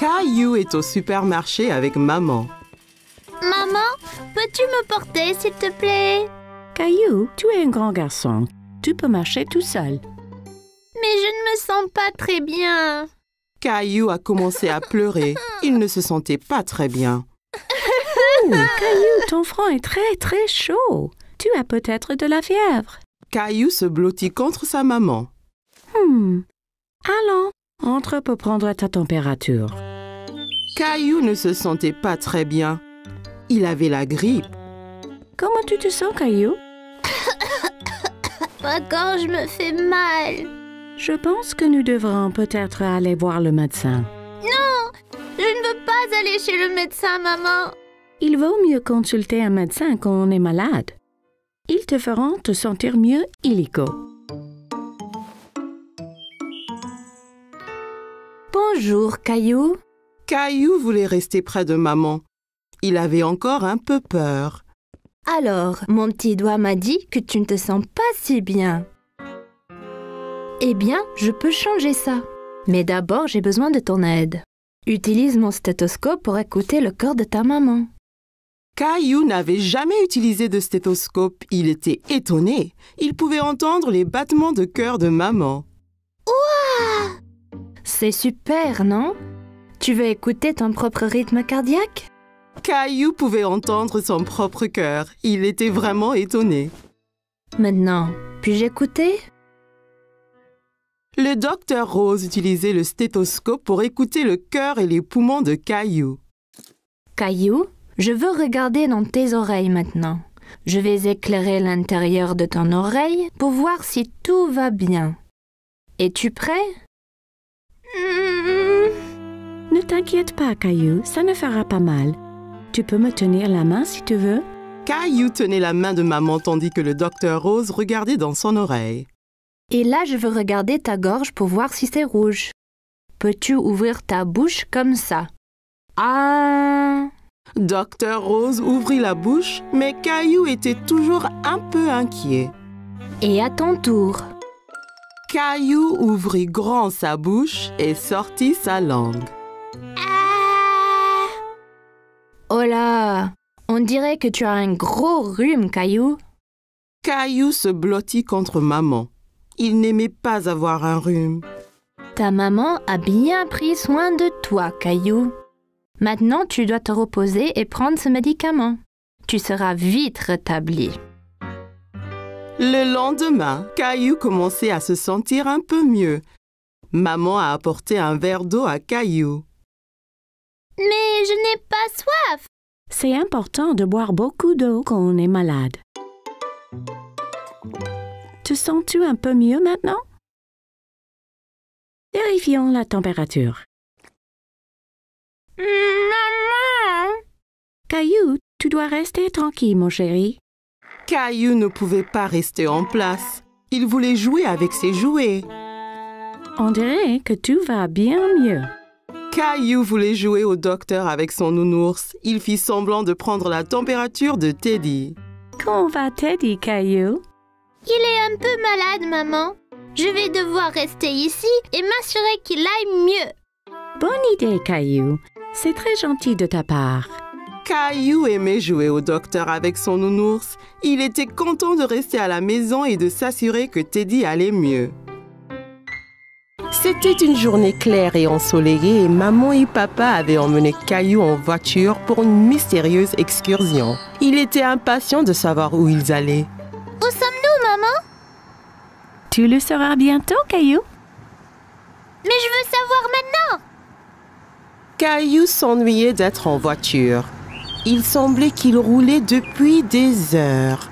Caillou est au supermarché avec maman. Maman, peux-tu me porter, s'il te plaît? Caillou, tu es un grand garçon. Tu peux marcher tout seul. Mais je ne me sens pas très bien. Caillou a commencé à pleurer. Il ne se sentait pas très bien. Caillou, ton front est très chaud. Tu as peut-être de la fièvre. Caillou se blottit contre sa maman. Allons, entre pour prendre ta température. Caillou ne se sentait pas très bien. Il avait la grippe. Comment tu te sens, Caillou? Ma gorge me fait mal. Je pense que nous devrons peut-être aller voir le médecin. Non, je ne veux pas aller chez le médecin, maman. Il vaut mieux consulter un médecin quand on est malade. Ils te feront te sentir mieux illico. Bonjour, Caillou. Caillou voulait rester près de maman. Il avait encore un peu peur. Alors, mon petit doigt m'a dit que tu ne te sens pas si bien. Eh bien, je peux changer ça. Mais d'abord, j'ai besoin de ton aide. Utilise mon stéthoscope pour écouter le cœur de ta maman. Caillou n'avait jamais utilisé de stéthoscope. Il était étonné. Il pouvait entendre les battements de cœur de maman. Ouah! C'est super, non? Tu veux écouter ton propre rythme cardiaque? Caillou pouvait entendre son propre cœur. Il était vraiment étonné. Maintenant, puis-je écouter? Le docteur Rose utilisait le stéthoscope pour écouter le cœur et les poumons de Caillou. Caillou, je veux regarder dans tes oreilles maintenant. Je vais éclairer l'intérieur de ton oreille pour voir si tout va bien. Es-tu prêt? Ne t'inquiète pas, Caillou, ça ne fera pas mal. Tu peux me tenir la main si tu veux? Caillou tenait la main de maman tandis que le docteur Rose regardait dans son oreille. Et là, je veux regarder ta gorge pour voir si c'est rouge. Peux-tu ouvrir ta bouche comme ça? Ah! Docteur Rose ouvrit la bouche, mais Caillou était toujours un peu inquiet. Et à ton tour. Caillou ouvrit grand sa bouche et sortit sa langue. Ah! Oh là! On dirait que tu as un gros rhume, Caillou. Caillou se blottit contre maman. Il n'aimait pas avoir un rhume. Ta maman a bien pris soin de toi, Caillou. Maintenant, tu dois te reposer et prendre ce médicament. Tu seras vite rétabli. Le lendemain, Caillou commençait à se sentir un peu mieux. Maman a apporté un verre d'eau à Caillou. Mais je n'ai pas soif. C'est important de boire beaucoup d'eau quand on est malade. Te sens-tu un peu mieux maintenant? Vérifions la température. Maman! Caillou, tu dois rester tranquille, mon chéri. Caillou ne pouvait pas rester en place. Il voulait jouer avec ses jouets. On dirait que tout va bien mieux. Caillou voulait jouer au docteur avec son nounours. Il fit semblant de prendre la température de Teddy. Comment va Teddy, Caillou? Il est un peu malade, maman. Je vais devoir rester ici et m'assurer qu'il aille mieux. Bonne idée, Caillou. C'est très gentil de ta part. Caillou aimait jouer au docteur avec son nounours. Il était content de rester à la maison et de s'assurer que Teddy allait mieux. C'était une journée claire et ensoleillée et maman et papa avaient emmené Caillou en voiture pour une mystérieuse excursion. Il était impatient de savoir où ils allaient. Où sommes-nous, maman? Tu le sauras bientôt, Caillou. Mais je veux savoir maintenant. Caillou s'ennuyait d'être en voiture. Il semblait qu'il roulait depuis des heures.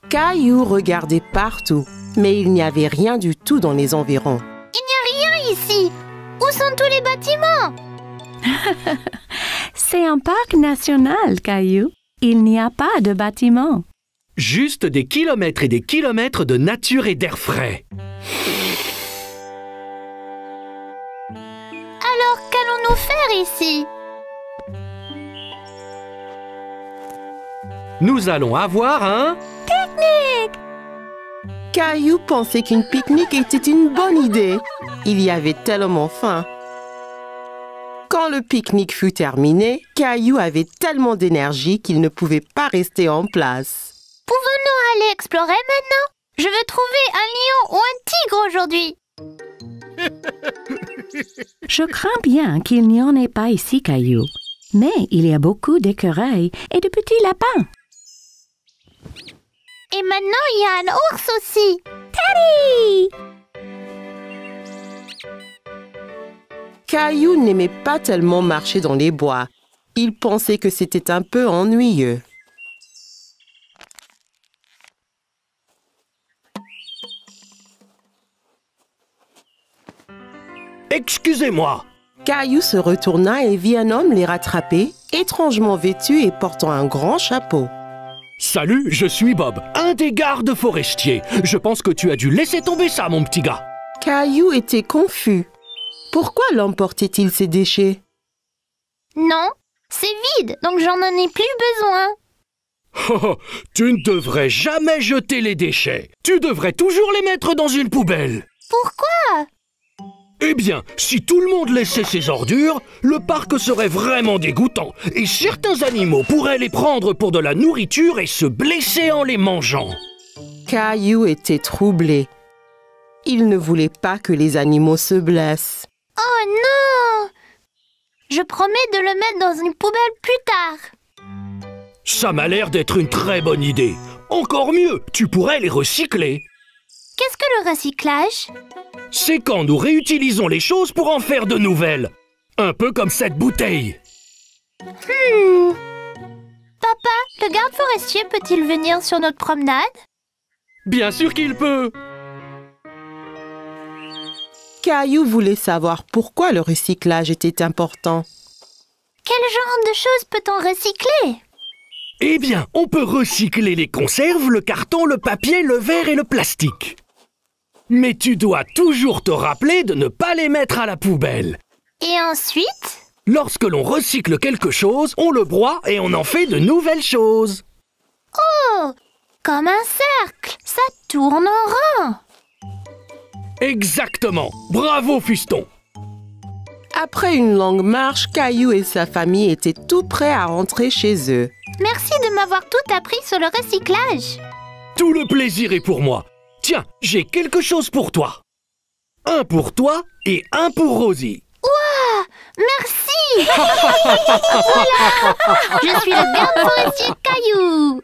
Caillou regardait partout, mais il n'y avait rien du tout dans les environs. Il n'y a rien ici. Où sont tous les bâtiments? C'est un parc national, Caillou. Il n'y a pas de bâtiment. Juste des kilomètres et des kilomètres de nature et d'air frais. Alors, qu'allons-nous faire ici? Nous allons avoir un... Pique-nique! Caillou pensait qu'une pique-nique était une bonne idée. Il y avait tellement faim. Quand le pique-nique fut terminé, Caillou avait tellement d'énergie qu'il ne pouvait pas rester en place. Pouvons-nous aller explorer maintenant? Je veux trouver un lion ou un tigre aujourd'hui. Je crains bien qu'il n'y en ait pas ici, Caillou. Mais il y a beaucoup d'écureuils et de petits lapins. Et maintenant, il y a un ours aussi. Teddy! Caillou n'aimait pas tellement marcher dans les bois. Il pensait que c'était un peu ennuyeux. Excusez-moi. Caillou se retourna et vit un homme les rattraper, étrangement vêtu et portant un grand chapeau. Salut, je suis Bob, un des gardes forestiers. Je pense que tu as dû laisser tomber ça, mon petit gars. Caillou était confus. Pourquoi l'homme portait-il ses déchets? Non, c'est vide, donc j'en ai plus besoin. Oh, tu ne devrais jamais jeter les déchets. Tu devrais toujours les mettre dans une poubelle. Pourquoi? Eh bien, si tout le monde laissait ses ordures, le parc serait vraiment dégoûtant et certains animaux pourraient les prendre pour de la nourriture et se blesser en les mangeant. Caillou était troublé. Il ne voulait pas que les animaux se blessent. Oh non! Je promets de le mettre dans une poubelle plus tard. Ça m'a l'air d'être une très bonne idée. Encore mieux, tu pourrais les recycler. Qu'est-ce que le recyclage? C'est quand nous réutilisons les choses pour en faire de nouvelles. Un peu comme cette bouteille. Papa, le garde forestier peut-il venir sur notre promenade? Bien sûr qu'il peut. Caillou voulait savoir pourquoi le recyclage était important. Quel genre de choses peut-on recycler? Eh bien, on peut recycler les conserves, le carton, le papier, le verre et le plastique. Mais tu dois toujours te rappeler de ne pas les mettre à la poubelle. Et ensuite? Lorsque l'on recycle quelque chose, on le broie et on en fait de nouvelles choses. Oh! Comme un cercle! Ça tourne en rond! Exactement. Bravo, fiston. Après une longue marche, Caillou et sa famille étaient tout prêts à rentrer chez eux. Merci de m'avoir tout appris sur le recyclage. Tout le plaisir est pour moi. Tiens, j'ai quelque chose pour toi. Un pour toi et un pour Rosie. Ouah! Merci! Voilà! Je suis le garde forestier Caillou!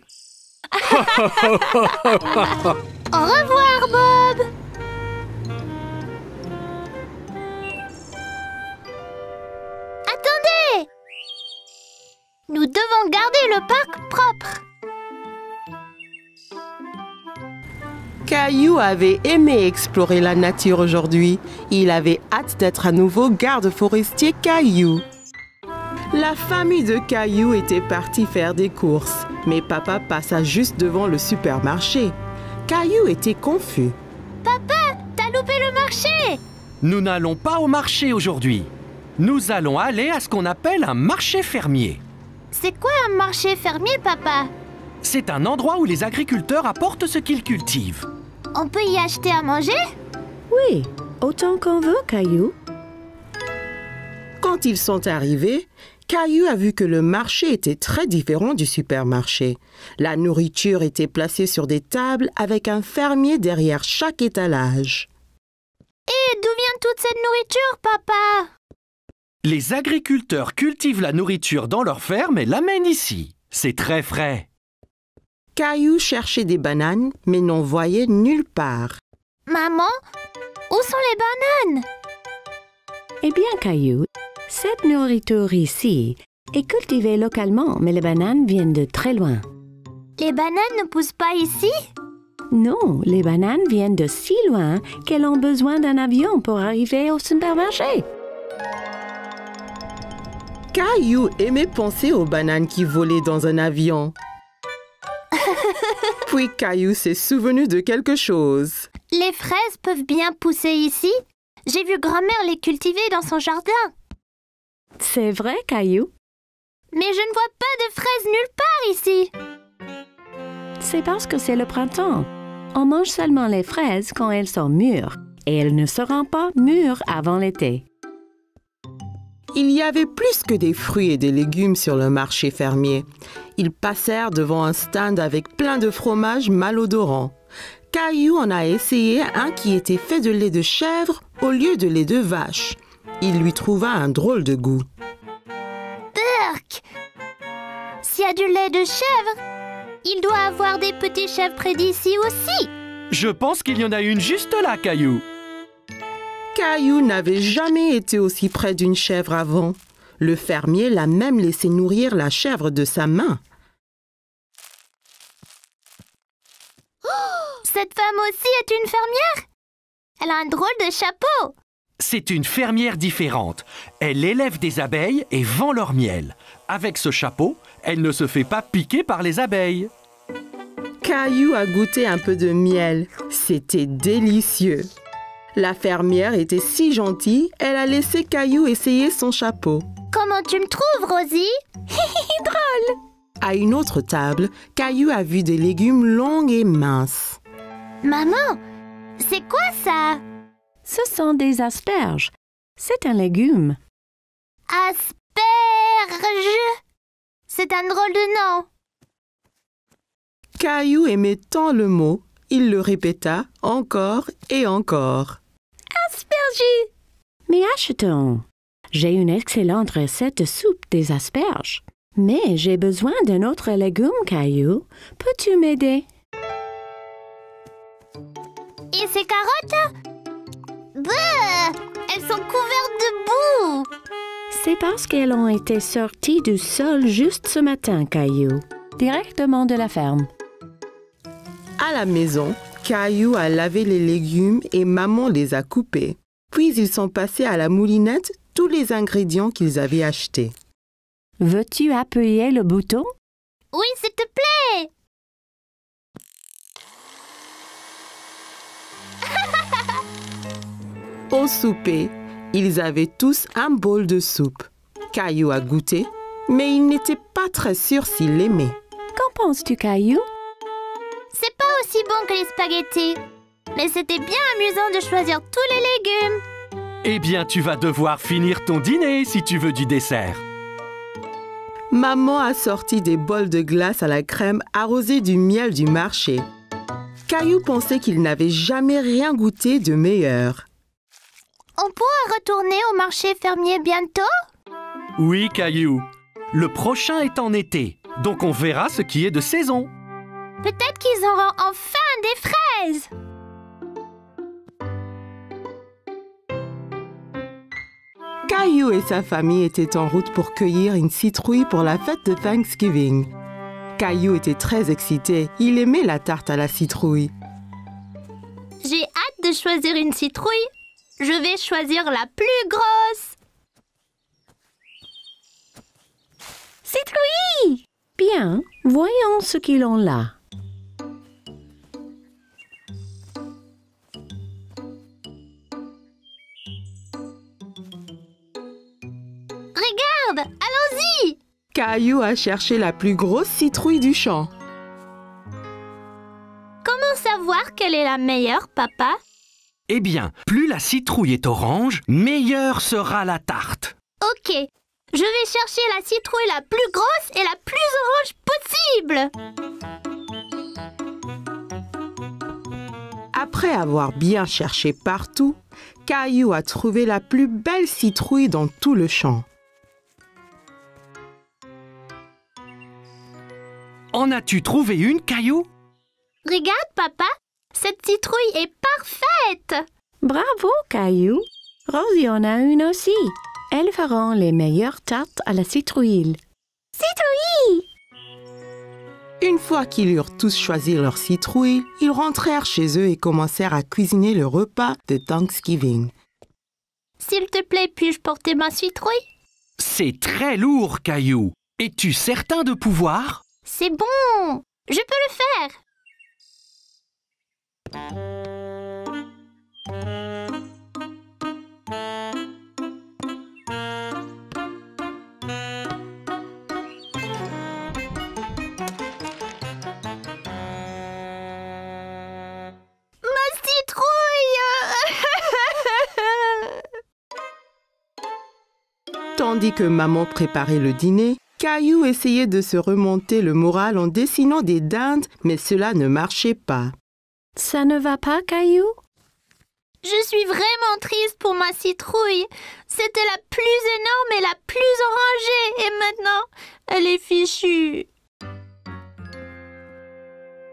Au revoir, Bob! Attendez! Nous devons garder le parc propre. Caillou avait aimé explorer la nature aujourd'hui. Il avait hâte d'être à nouveau garde forestier Caillou. La famille de Caillou était partie faire des courses, mais papa passa juste devant le supermarché. Caillou était confus. Papa, t'as loupé le marché! Nous n'allons pas au marché aujourd'hui. Nous allons aller à ce qu'on appelle un marché fermier. C'est quoi un marché fermier, papa? C'est un endroit où les agriculteurs apportent ce qu'ils cultivent. On peut y acheter à manger? Oui, autant qu'on veut, Caillou. Quand ils sont arrivés, Caillou a vu que le marché était très différent du supermarché. La nourriture était placée sur des tables avec un fermier derrière chaque étalage. Et d'où vient toute cette nourriture, papa? Les agriculteurs cultivent la nourriture dans leur ferme et l'amènent ici. C'est très frais. Caillou cherchait des bananes, mais n'en voyait nulle part. Maman, où sont les bananes? Eh bien, Caillou, cette nourriture ici est cultivée localement, mais les bananes viennent de très loin. Les bananes ne poussent pas ici? Non, les bananes viennent de si loin qu'elles ont besoin d'un avion pour arriver au supermarché. Caillou aimait penser aux bananes qui volaient dans un avion. Puis Caillou s'est souvenu de quelque chose. Les fraises peuvent bien pousser ici? J'ai vu grand-mère les cultiver dans son jardin. C'est vrai, Caillou? Mais je ne vois pas de fraises nulle part ici. C'est parce que c'est le printemps. On mange seulement les fraises quand elles sont mûres et elles ne seront pas mûres avant l'été. Il y avait plus que des fruits et des légumes sur le marché fermier. Ils passèrent devant un stand avec plein de fromages malodorants. Caillou en a essayé un qui était fait de lait de chèvre au lieu de lait de vache. Il lui trouva un drôle de goût. Burk! S'il y a du lait de chèvre, il doit avoir des petits chèvres près d'ici aussi. Je pense qu'il y en a une juste là, Caillou. Caillou n'avait jamais été aussi près d'une chèvre avant. Le fermier l'a même laissé nourrir la chèvre de sa main. Cette femme aussi est une fermière. Elle a un drôle de chapeau. C'est une fermière différente. Elle élève des abeilles et vend leur miel. Avec ce chapeau, elle ne se fait pas piquer par les abeilles. Caillou a goûté un peu de miel. C'était délicieux. La fermière était si gentille, elle a laissé Caillou essayer son chapeau. Comment tu me trouves, Rosie? Drôle. À une autre table, Caillou a vu des légumes longs et minces. Maman, c'est quoi ça? Ce sont des asperges. C'est un légume. Asperge. C'est un drôle de nom. Caillou aimait tant le mot, il le répéta encore et encore. Asperges. Mais achetons. J'ai une excellente recette de soupe des asperges. Mais j'ai besoin d'un autre légume, Caillou. Peux-tu m'aider? Et ces carottes? Bah, elles sont couvertes de boue. C'est parce qu'elles ont été sorties du sol juste ce matin, Caillou. Directement de la ferme. À la maison, Caillou a lavé les légumes et maman les a coupés. Puis ils sont passés à la moulinette tous les ingrédients qu'ils avaient achetés. Veux-tu appuyer le bouton? Oui, s'il te plaît. Au souper, ils avaient tous un bol de soupe. Caillou a goûté, mais il n'était pas très sûr s'il l'aimait. Qu'en penses-tu, Caillou? C'est pas aussi bon que les spaghettis. Mais c'était bien amusant de choisir tous les légumes. Eh bien, tu vas devoir finir ton dîner si tu veux du dessert. Maman a sorti des bols de glace à la crème arrosés du miel du marché. Caillou pensait qu'il n'avait jamais rien goûté de meilleur. On pourra retourner au marché fermier bientôt? Oui, Caillou. Le prochain est en été, donc on verra ce qui est de saison. Peut-être qu'ils auront enfin des fraises. Caillou et sa famille étaient en route pour cueillir une citrouille pour la fête de Thanksgiving. Caillou était très excité. Il aimait la tarte à la citrouille. J'ai hâte de choisir une citrouille. Je vais choisir la plus grosse. Citrouille! Bien, voyons ce qu'ils ont là. Regarde, allons-y! Caillou a cherché la plus grosse citrouille du champ. Comment savoir quelle est la meilleure, papa? Eh bien, plus la citrouille est orange, meilleure sera la tarte. Ok, je vais chercher la citrouille la plus grosse et la plus orange possible. Après avoir bien cherché partout, Caillou a trouvé la plus belle citrouille dans tout le champ. En as-tu trouvé une, Caillou? Regarde, papa, cette citrouille est parfaite. Bravo, Caillou. Rosie en a une aussi. Elles feront les meilleures tartes à la citrouille. Citrouille! Une fois qu'ils eurent tous choisi leur citrouille, ils rentrèrent chez eux et commencèrent à cuisiner le repas de Thanksgiving. S'il te plaît, puis-je porter ma citrouille? C'est très lourd, Caillou. Es-tu certain de pouvoir? C'est bon, je peux le faire. Tandis que maman préparait le dîner, Caillou essayait de se remonter le moral en dessinant des dindes, mais cela ne marchait pas. Ça ne va pas, Caillou? Je suis vraiment triste pour ma citrouille. C'était la plus énorme et la plus orangée. Et maintenant, elle est fichue.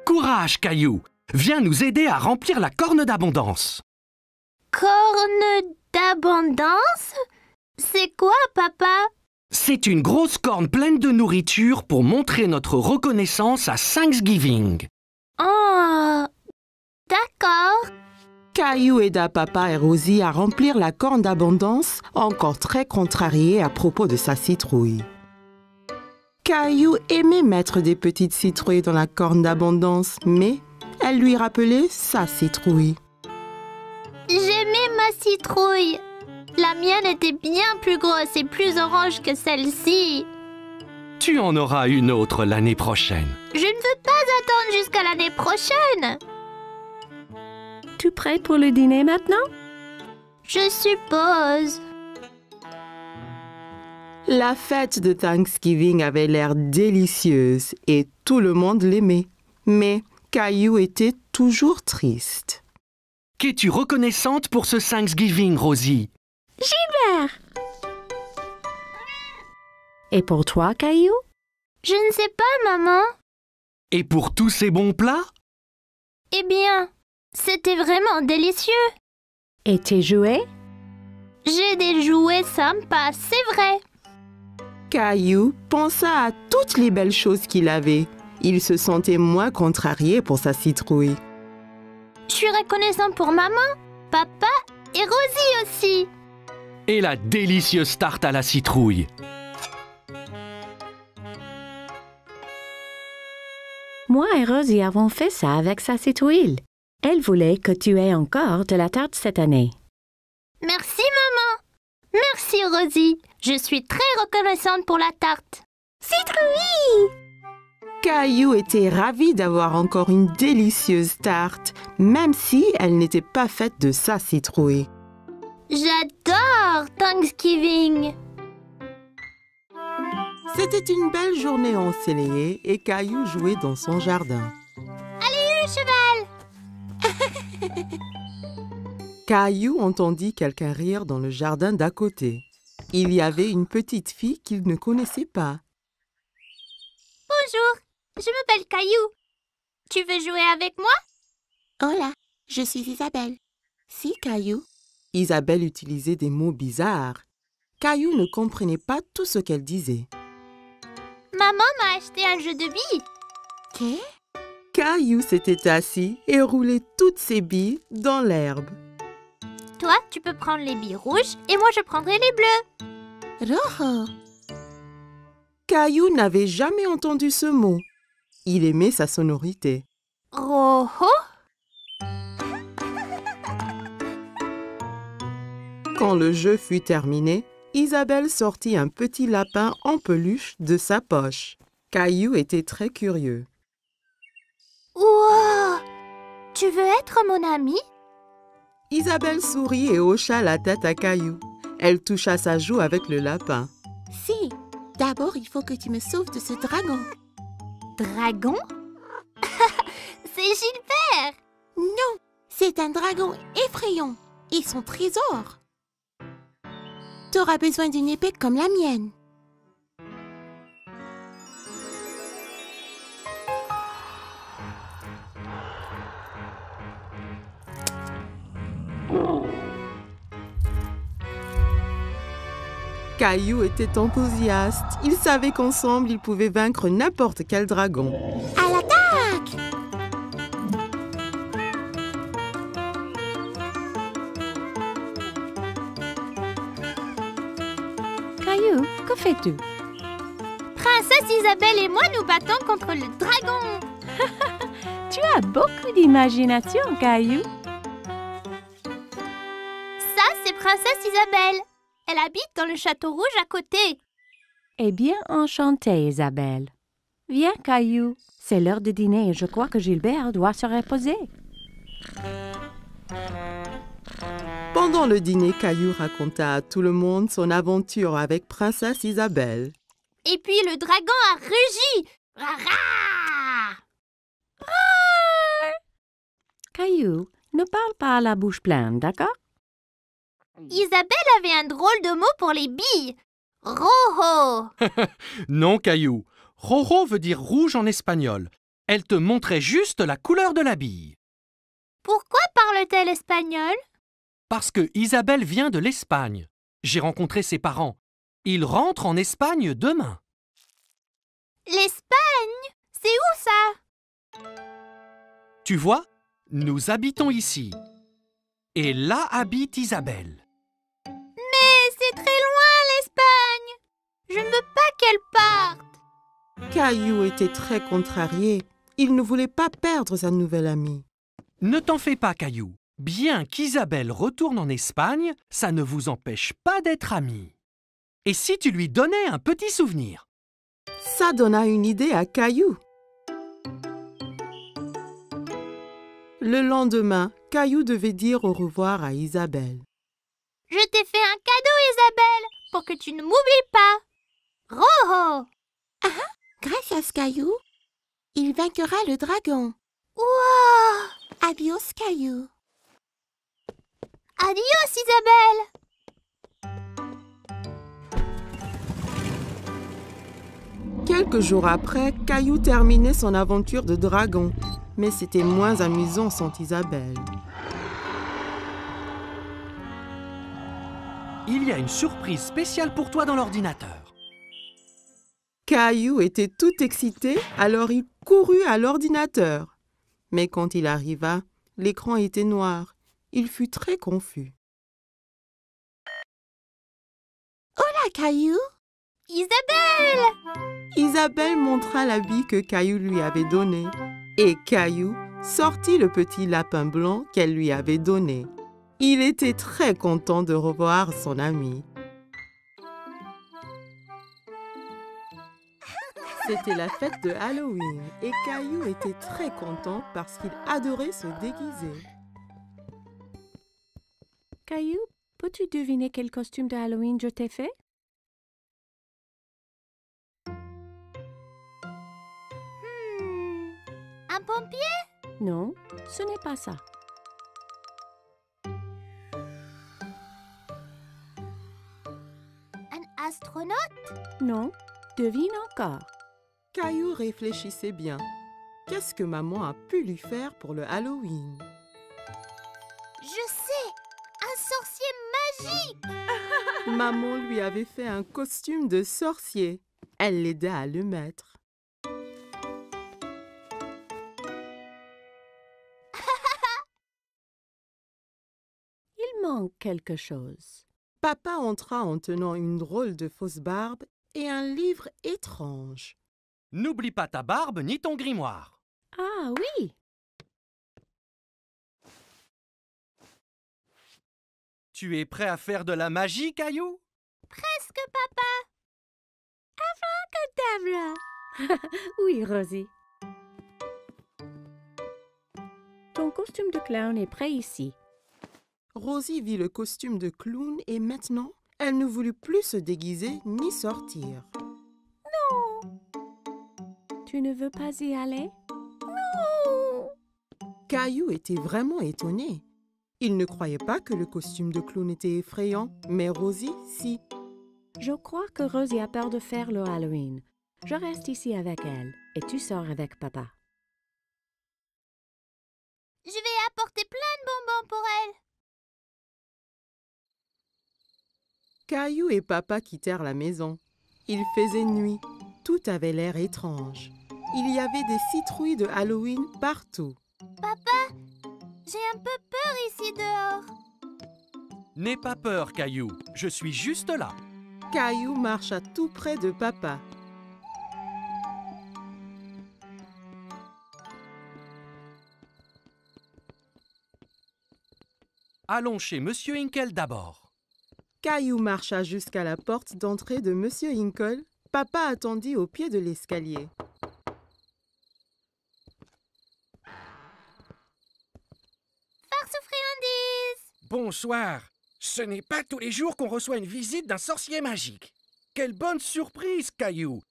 Courage, Caillou! Viens nous aider à remplir la corne d'abondance. Corne d'abondance? C'est quoi, papa? C'est une grosse corne pleine de nourriture pour montrer notre reconnaissance à Thanksgiving. Oh, d'accord. Caillou aida papa et Rosie à remplir la corne d'abondance, encore très contrarié à propos de sa citrouille. Caillou aimait mettre des petites citrouilles dans la corne d'abondance, mais elle lui rappelait sa citrouille. J'aimais ma citrouille. La mienne était bien plus grosse et plus orange que celle-ci. Tu en auras une autre l'année prochaine. Je ne veux pas attendre jusqu'à l'année prochaine. Tu prêt pour le dîner maintenant? Je suppose. La fête de Thanksgiving avait l'air délicieuse et tout le monde l'aimait. Mais Caillou était toujours triste. Qu'es-tu reconnaissante pour ce Thanksgiving, Rosie? Gilbert! Et pour toi, Caillou? Je ne sais pas, maman. Et pour tous ces bons plats? Eh bien, c'était vraiment délicieux. Et tes jouets? J'ai des jouets sympas, c'est vrai. Caillou pensa à toutes les belles choses qu'il avait. Il se sentait moins contrarié pour sa citrouille. Je suis reconnaissant pour maman, papa et Rosie aussi. Et la délicieuse tarte à la citrouille. Moi et Rosie avons fait ça avec sa citrouille. Elle voulait que tu aies encore de la tarte cette année. Merci, maman. Merci, Rosie. Je suis très reconnaissante pour la tarte. Citrouille! Caillou était ravi d'avoir encore une délicieuse tarte, même si elle n'était pas faite de sa citrouille. J'adore Thanksgiving. C'était une belle journée ensoleillée et Caillou jouait dans son jardin. Allez, le cheval! Caillou entendit quelqu'un rire dans le jardin d'à côté. Il y avait une petite fille qu'il ne connaissait pas. Bonjour, je m'appelle Caillou. Tu veux jouer avec moi? Hola, je suis Isabelle. Si, Caillou. Isabelle utilisait des mots bizarres. Caillou ne comprenait pas tout ce qu'elle disait. Maman m'a acheté un jeu de billes. Qu'est? Caillou s'était assis et roulait toutes ses billes dans l'herbe. Toi, tu peux prendre les billes rouges et moi, je prendrai les bleues. Rojo. Caillou n'avait jamais entendu ce mot. Il aimait sa sonorité. Rojo? Quand le jeu fut terminé, Isabelle sortit un petit lapin en peluche de sa poche. Caillou était très curieux. Wow! Tu veux être mon ami? Isabelle sourit et hocha la tête à Caillou. Elle toucha sa joue avec le lapin. Si, d'abord il faut que tu me sauves de ce dragon. Dragon? C'est Gilbert! Non, c'est un dragon effrayant et son trésor. Tu auras besoin d'une épée comme la mienne. Caillou était enthousiaste. Il savait qu'ensemble, ils pouvaient vaincre n'importe quel dragon. À l'attaque! Caillou, que fais-tu? Princesse Isabelle et moi nous battons contre le dragon. Tu as beaucoup d'imagination, Caillou. Ça, c'est Princesse Isabelle. Elle habite dans le château rouge à côté. Eh bien, enchantée, Isabelle. Viens, Caillou. C'est l'heure de dîner et je crois que Gilbert doit se reposer. Pendant le dîner, Caillou raconta à tout le monde son aventure avec Princesse Isabelle. Et puis le dragon a rugi. Rara! Caillou, ne parle pas à la bouche pleine, d'accord? Isabelle avait un drôle de mot pour les billes. Rojo. Non, Caillou. Rojo veut dire rouge en espagnol. Elle te montrait juste la couleur de la bille. Pourquoi parle-t-elle espagnol? Parce que Isabelle vient de l'Espagne. J'ai rencontré ses parents. Ils rentrent en Espagne demain. L'Espagne? C'est où ça? Tu vois, nous habitons ici. Et là habite Isabelle. Mais c'est très loin l'Espagne. Je ne veux pas qu'elle parte. Caillou était très contrarié. Il ne voulait pas perdre sa nouvelle amie. Ne t'en fais pas, Caillou. Bien qu'Isabelle retourne en Espagne, ça ne vous empêche pas d'être amis. Et si tu lui donnais un petit souvenir? Ça donna une idée à Caillou. Le lendemain, Caillou devait dire au revoir à Isabelle. Je t'ai fait un cadeau, Isabelle, pour que tu ne m'oublies pas. Rojo. Gracias, Caillou. Il vaincra le dragon. Wow. Adios, Caillou. Adios, Isabelle. Quelques jours après, Caillou terminait son aventure de dragon. Mais c'était moins amusant sans Isabelle. Il y a une surprise spéciale pour toi dans l'ordinateur. Caillou était tout excité, alors il courut à l'ordinateur. Mais quand il arriva, l'écran était noir. Il fut très confus. Hola, Caillou. Isabelle. Isabelle montra l'habit que Caillou lui avait donné. Et Caillou sortit le petit lapin blanc qu'elle lui avait donné. Il était très content de revoir son ami. C'était la fête de Halloween et Caillou était très content parce qu'il adorait se déguiser. Caillou, peux-tu deviner quel costume de Halloween je t'ai fait? Un pompier? Non, ce n'est pas ça. Un astronaute? Non, devine encore. Caillou réfléchissait bien. Qu'est-ce que maman a pu lui faire pour le Halloween? Je sais! Un sorcier magique! Maman lui avait fait un costume de sorcier. Elle l'aida à le mettre. Il manque quelque chose. Papa entra en tenant une drôle de fausse barbe et un livre étrange. N'oublie pas ta barbe ni ton grimoire. Ah oui! Tu es prêt à faire de la magie, Caillou? Presque, papa! Oui, Rosie. Ton costume de clown est prêt ici. Rosie vit le costume de clown et maintenant, elle ne voulut plus se déguiser ni sortir. Tu ne veux pas y aller? Caillou était vraiment étonné. Il ne croyait pas que le costume de clown était effrayant, mais Rosie, si. Je crois que Rosie a peur de faire le Halloween. Je reste ici avec elle et tu sors avec papa. Je vais apporter plein de bonbons pour elle. Caillou et papa quittèrent la maison. Il faisait nuit. Tout avait l'air étrange. Il y avait des citrouilles de Halloween partout. Papa, j'ai un peu peur ici dehors. N'aie pas peur, Caillou. Je suis juste là. Caillou marcha tout près de papa. Allons chez Monsieur Hinkle d'abord. Caillou marcha jusqu'à la porte d'entrée de Monsieur Hinkle. Papa attendit au pied de l'escalier. Farce ou friandise? Bonsoir. Ce n'est pas tous les jours qu'on reçoit une visite d'un sorcier magique. Quelle bonne surprise, Caillou.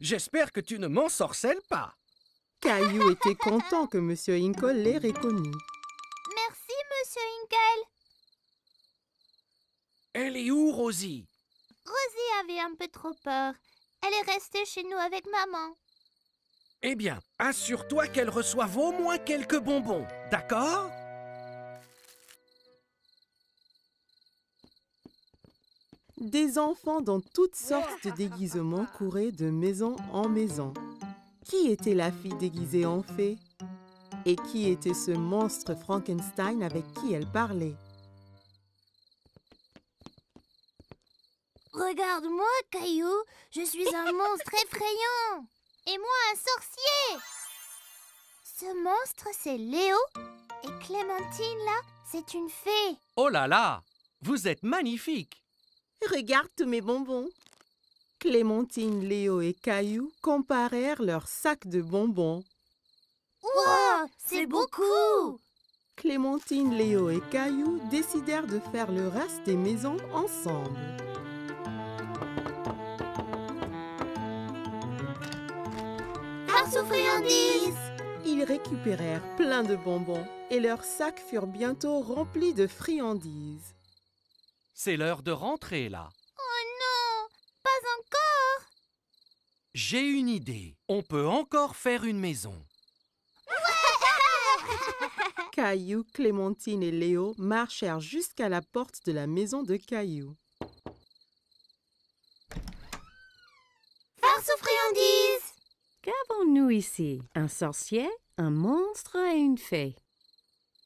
J'espère que tu ne m'ensorcelles pas. Caillou était content que Monsieur Inkle l'ait reconnu. Merci, Monsieur Inkle. Elle est où, Rosie? Rosie avait un peu trop peur. Elle est restée chez nous avec maman. Eh bien, assure-toi qu'elle reçoive au moins quelques bonbons, d'accord? Des enfants dans toutes sortes de déguisements couraient de maison en maison. Qui était la fille déguisée en fée? Et qui était ce monstre Frankenstein avec qui elle parlait? Regarde-moi, Caillou. Je suis un monstre effrayant. Et moi, un sorcier. Ce monstre, c'est Léo. Et Clémentine, là, c'est une fée. Oh là là! Vous êtes magnifiques! Regarde tous mes bonbons. Clémentine, Léo et Caillou comparèrent leurs sacs de bonbons. Wow, c'est beaucoup. Clémentine, Léo et Caillou décidèrent de faire le reste des maisons ensemble. Farce aux friandises. Ils récupérèrent plein de bonbons et leurs sacs furent bientôt remplis de friandises. C'est l'heure de rentrer, là. Oh non, pas encore. J'ai une idée. On peut encore faire une maison. Caillou, Clémentine et Léo marchèrent jusqu'à la porte de la maison de Caillou. Farce aux friandises. Qu'avons-nous ici? Un sorcier, un monstre et une fée.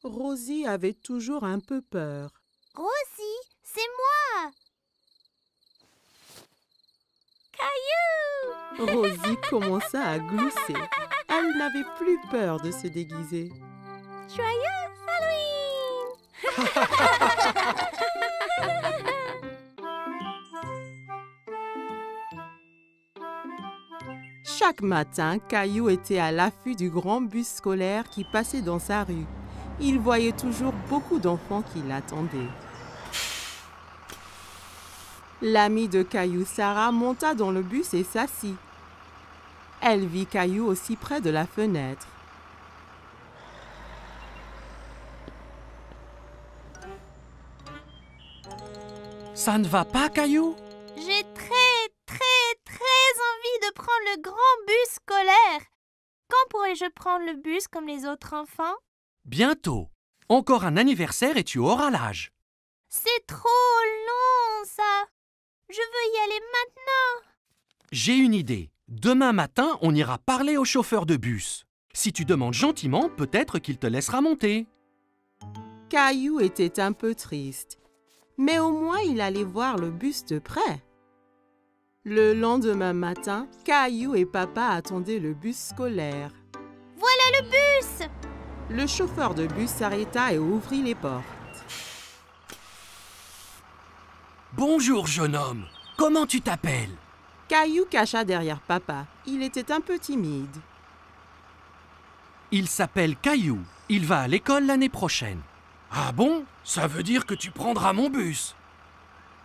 Rosie avait toujours un peu peur. Rosie, c'est moi. Caillou. Rosie commença à glousser. Elle n'avait plus peur de se déguiser. Joyeux Halloween. Chaque matin, Caillou était à l'affût du grand bus scolaire qui passait dans sa rue. Il voyait toujours beaucoup d'enfants qui l'attendaient. L'amie de Caillou, Sarah, monta dans le bus et s'assit. Elle vit Caillou aussi près de la fenêtre. Ça ne va pas, Caillou? J'ai très envie de prendre le grand bus scolaire. Quand pourrai-je prendre le bus comme les autres enfants? Bientôt. Encore un anniversaire et tu auras l'âge. C'est trop long, ça. Je veux y aller maintenant. J'ai une idée. Demain matin, on ira parler au chauffeur de bus. Si tu demandes gentiment, peut-être qu'il te laissera monter. Caillou était un peu triste, mais au moins il allait voir le bus de près. Le lendemain matin, Caillou et papa attendaient le bus scolaire. Voilà le bus. Le chauffeur de bus s'arrêta et ouvrit les portes. Bonjour, jeune homme. Comment tu t'appelles? Caillou cacha derrière papa. Il était un peu timide. Il s'appelle Caillou. Il va à l'école l'année prochaine. Ah bon? Ça veut dire que tu prendras mon bus.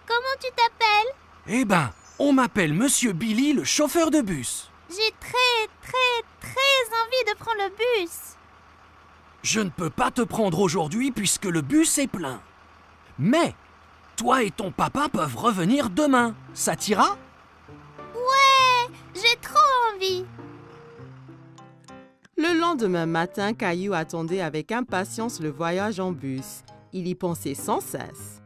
Comment tu t'appelles? Eh ben, on m'appelle Monsieur Billy, le chauffeur de bus. J'ai très envie de prendre le bus. Je ne peux pas te prendre aujourd'hui puisque le bus est plein. Mais, toi et ton papa peuvent revenir demain. Ça t'ira? Ouais, j'ai trop envie. Le lendemain matin, Caillou attendait avec impatience le voyage en bus. Il y pensait sans cesse.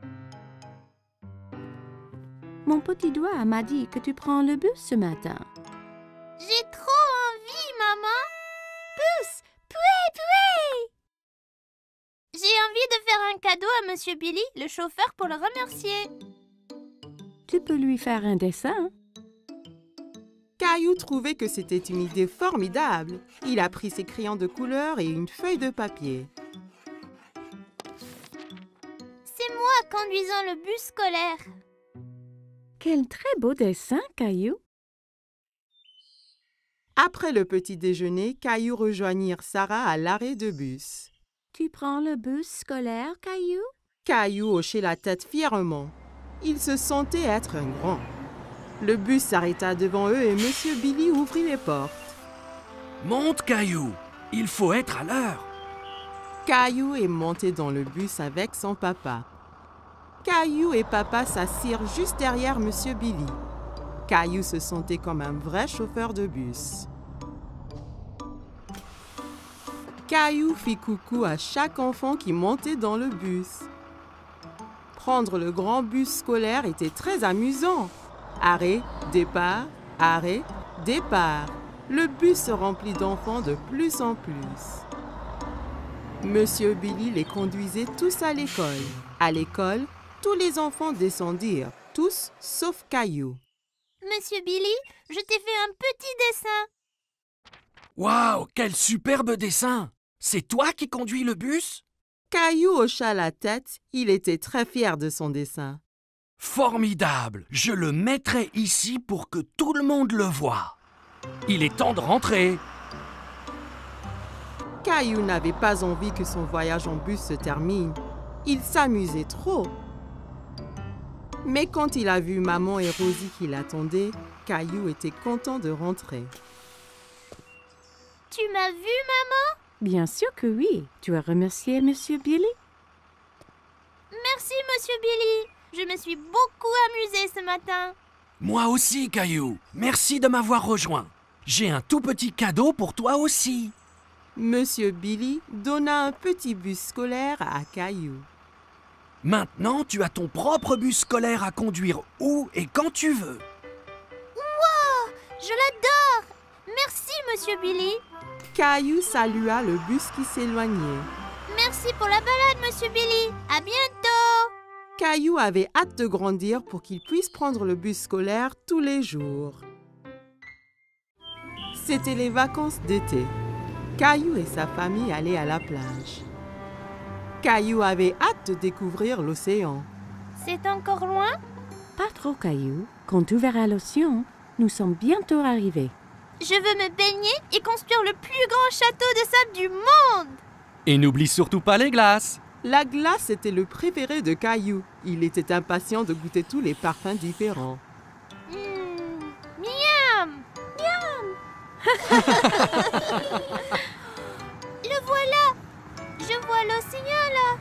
Mon petit doigt m'a dit que tu prends le bus ce matin. J'ai trop envie, maman. Bus, pouet. J'ai envie de faire un cadeau à Monsieur Billy, le chauffeur, pour le remercier. Tu peux lui faire un dessin. Caillou trouvait que c'était une idée formidable. Il a pris ses crayons de couleur et une feuille de papier. C'est moi conduisant le bus scolaire. Quel très beau dessin, Caillou. Après le petit déjeuner, Caillou rejoignit Sarah à l'arrêt de bus. Tu prends le bus scolaire, Caillou? Caillou hochait la tête fièrement. Il se sentait être un grand. Le bus s'arrêta devant eux et Monsieur Billy ouvrit les portes. Monte, Caillou. Il faut être à l'heure. Caillou est monté dans le bus avec son papa. Caillou et papa s'assirent juste derrière Monsieur Billy. Caillou se sentait comme un vrai chauffeur de bus. Caillou fit coucou à chaque enfant qui montait dans le bus. Prendre le grand bus scolaire était très amusant. Arrêt, départ, arrêt, départ. Le bus se remplit d'enfants de plus en plus. Monsieur Billy les conduisait tous à l'école. À l'école, tous les enfants descendirent, tous sauf Caillou. Monsieur Billy, je t'ai fait un petit dessin. Waouh, quel superbe dessin! C'est toi qui conduis le bus? Caillou hocha la tête, il était très fier de son dessin. Formidable! Je le mettrai ici pour que tout le monde le voie. Il est temps de rentrer. Caillou n'avait pas envie que son voyage en bus se termine. Il s'amusait trop. Mais quand il a vu maman et Rosie qui l'attendaient, Caillou était content de rentrer. Tu m'as vu, maman? Bien sûr que oui. Tu as remercié Monsieur Billy? Merci, Monsieur Billy. Je me suis beaucoup amusée ce matin. Moi aussi, Caillou. Merci de m'avoir rejoint. J'ai un tout petit cadeau pour toi aussi. Monsieur Billy donna un petit bus scolaire à Caillou. Maintenant, tu as ton propre bus scolaire à conduire où et quand tu veux. Wow, je l'adore. Merci, Monsieur Billy. Caillou salua le bus qui s'éloignait. Merci pour la balade, Monsieur Billy. À bientôt. Caillou avait hâte de grandir pour qu'il puisse prendre le bus scolaire tous les jours. C'était les vacances d'été. Caillou et sa famille allaient à la plage. Caillou avait hâte de découvrir l'océan. C'est encore loin? Pas trop, Caillou. Quand tu verras l'océan, nous sommes bientôt arrivés. Je veux me baigner et construire le plus grand château de sable du monde. Et n'oublie surtout pas les glaces. La glace était le préféré de Caillou. Il était impatient de goûter tous les parfums différents. Miam! Miam! Le voilà! Je vois l'océan là!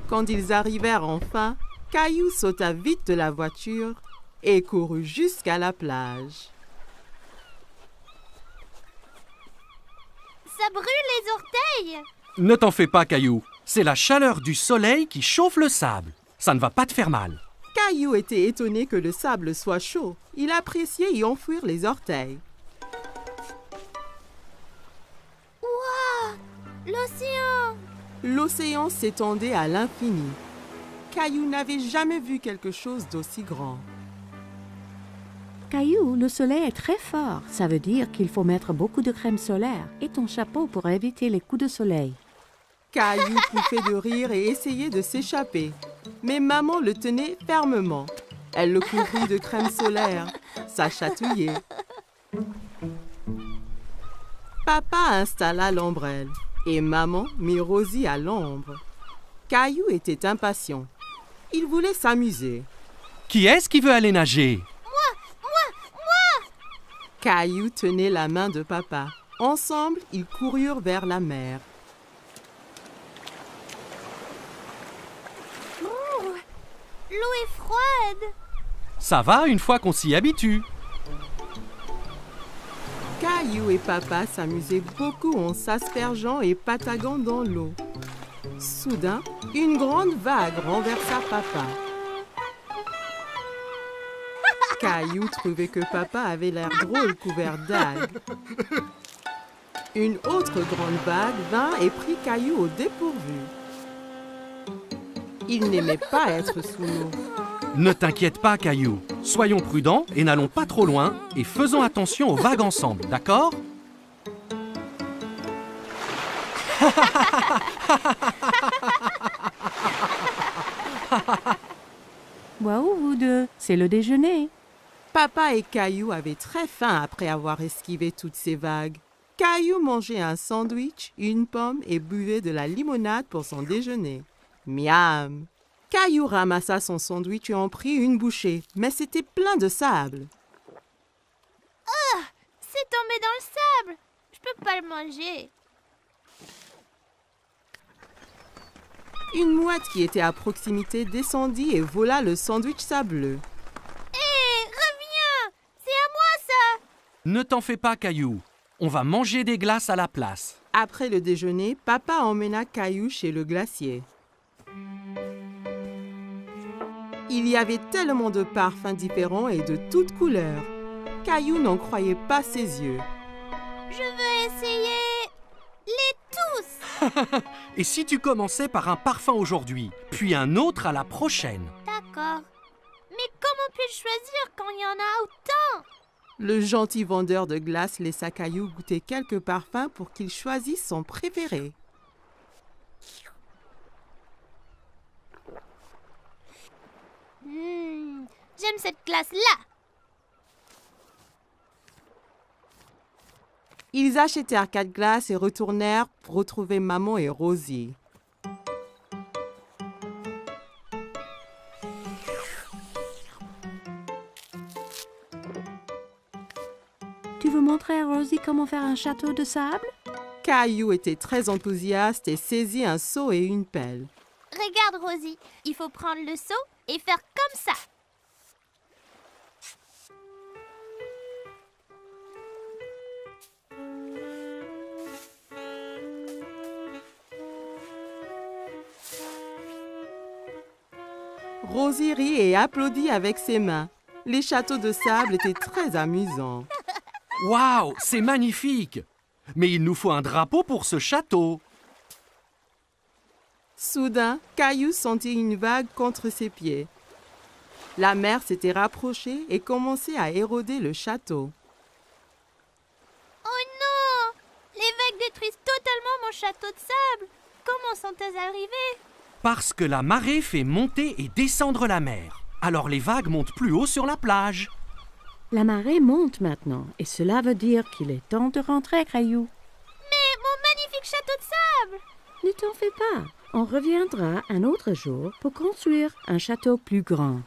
Quand ils arrivèrent enfin, Caillou sauta vite de la voiture et courut jusqu'à la plage. Ça brûle les orteils! Ne t'en fais pas, Caillou. C'est la chaleur du soleil qui chauffe le sable. Ça ne va pas te faire mal. Caillou était étonné que le sable soit chaud. Il appréciait y enfouir les orteils. Waouh! L'océan! L'océan s'étendait à l'infini. Caillou n'avait jamais vu quelque chose d'aussi grand. Caillou, le soleil est très fort. Ça veut dire qu'il faut mettre beaucoup de crème solaire et ton chapeau pour éviter les coups de soleil. Caillou pouffait de rire et essayait de s'échapper. Mais maman le tenait fermement. Elle le couvrit de crème solaire. Ça chatouillait. Papa installa l'ombrelle et maman mit Rosie à l'ombre. Caillou était impatient. Il voulait s'amuser. Qui est-ce qui veut aller nager? Caillou tenait la main de papa. Ensemble, ils coururent vers la mer. L'eau est froide! Ça va une fois qu'on s'y habitue. Caillou et papa s'amusaient beaucoup en s'aspergeant et pataguant dans l'eau. Soudain, une grande vague renversa papa. Caillou trouvait que papa avait l'air drôle couvert d'algues. Une autre grande vague vint et prit Caillou au dépourvu. Il n'aimait pas être sous l'eau. Ne t'inquiète pas, Caillou. Soyons prudents et n'allons pas trop loin et faisons attention aux vagues ensemble, d'accord? Waouh, vous deux, c'est le déjeuner. Papa et Caillou avaient très faim après avoir esquivé toutes ces vagues. Caillou mangeait un sandwich, une pomme et buvait de la limonade pour son déjeuner. Miam! Caillou ramassa son sandwich et en prit une bouchée, mais c'était plein de sable. Oh, c'est tombé dans le sable. Je peux pas le manger. Une mouette qui était à proximité descendit et vola le sandwich sableux. Hé, reviens! C'est à moi ça! Ne t'en fais pas, Caillou. On va manger des glaces à la place. Après le déjeuner, papa emmena Caillou chez le glacier. Il y avait tellement de parfums différents et de toutes couleurs. Caillou n'en croyait pas ses yeux. Je veux essayer les tous. Et si tu commençais par un parfum aujourd'hui, puis un autre à la prochaine? D'accord. Mais comment puis-je choisir quand il y en a autant? Le gentil vendeur de glace laissa Caillou goûter quelques parfums pour qu'il choisisse son préféré. J'aime cette glace-là. Ils achetèrent 4 glaces et retournèrent pour retrouver maman et Rosie. Tu veux montrer à Rosie comment faire un château de sable? Caillou était très enthousiaste et saisit un seau et une pelle. Regarde, Rosie. Il faut prendre le seau et faire comme ça. Rosie rit et applaudit avec ses mains. Les châteaux de sable étaient très amusants. Waouh, c'est magnifique! Mais il nous faut un drapeau pour ce château. Soudain, Caillou sentit une vague contre ses pieds. La mer s'était rapprochée et commençait à éroder le château. Oh non! Les vagues détruisent totalement mon château de sable. Comment sont-elles arrivées? Parce que la marée fait monter et descendre la mer. Alors les vagues montent plus haut sur la plage. La marée monte maintenant et cela veut dire qu'il est temps de rentrer, Caillou. Mais mon magnifique château de sable! Ne t'en fais pas. On reviendra un autre jour pour construire un château plus grand.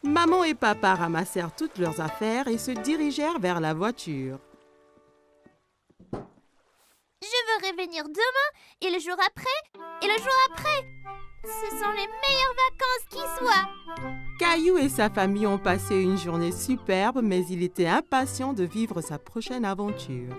Maman et papa ramassèrent toutes leurs affaires et se dirigèrent vers la voiture. Je veux revenir demain et le jour après et le jour après. Ce sont les meilleures vacances qui soient. Caillou et sa famille ont passé une journée superbe, mais il était impatient de vivre sa prochaine aventure.